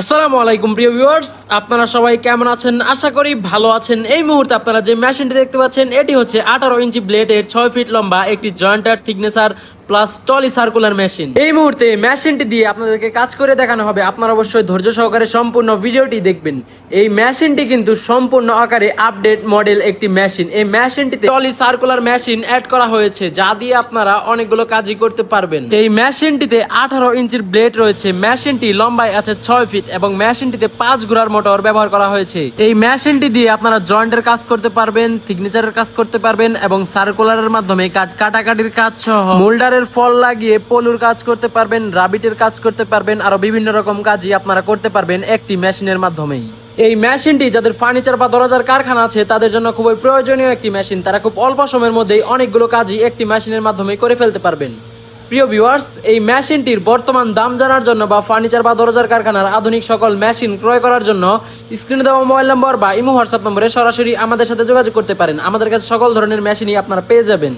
আসসালামু আলাইকুম প্রিয় ভিউয়ার্স, আপনারা সবাই কেমন আছেন? আশা করি ভালো আছেন। এই মুহূর্তে আপনারা যে মেশিনটি দেখতে পাচ্ছেন এটি হচ্ছে 18 ইঞ্চি ব্লেডের 6 ফিট লম্বা একটি jointer thicknesser plus trolley circular machine. এই মুহূর্তে মেশিনটি দিয়ে আপনাদেরকে কাজ করে দেখানো হবে। আপনারা অবশ্যই ধৈর্য সহকারে সম্পূর্ণ ভিডিওটি দেখবেন। এই মেশিনটি কিন্তু সম্পূর্ণ আকারে আপডেট মডেল একটি মেশিন। এই মেশিনটিতে টলি সার্কুলার মেশিন অ্যাড করা হয়েছে, যা দিয়ে আপনারা অনেকগুলো কাজই করতে পারবেন। এই মেশিনটিতে 18 ইঞ্চির ব্লেড রয়েছে। মেশিনটি লম্বায় আছে 6 ফিট এবং মেশিনটিতে 5 ঘোড়ার মোটর ব্যবহার করা হয়েছে। এই মেশিনটি দিয়ে আপনারা জয়েন্টের কাজ করতে পারবেন, থিকনেচারের কাজ করতে পারবেন এবং সার্কুলারের মাধ্যমে কাটাকাটির কাজ সহ মোল্ডারের ফল লাগিয়ে পলুর কাজ করতে পারবেন, রাবিটের কাজ করতে পারবেন, আরো বিভিন্ন রকম কাজই আপনারা করতে পারবেন একটি মেশিনের মাধ্যমেই। এই মেশিনটি যাদের ফার্নিচার বা দরজার কারখানা আছে তাদের জন্য খুবই প্রয়োজনীয় একটি মেশিন। তারা খুব অল্প সময়ের মধ্যেই অনেকগুলো কাজই একটি মেশিনের মাধ্যমে করে ফেলতে পারবেন। প্রিয় ভিউয়ার্স, এই মেশিনটির বর্তমান দাম জানার জন্য বা ফার্নিচার বা দরজার কারখানার আধুনিক সকল মেশিন ক্রয় করার জন্য স্ক্রিনে দেওয়া মোবাইল নম্বর বা ইমো হোয়াটসঅ্যাপ নম্বরে সরাসরি আমাদের সাথে যোগাযোগ করতে পারেন। আমাদের কাছে সকল ধরনের মেশিনই আপনারা পেয়ে যাবেন।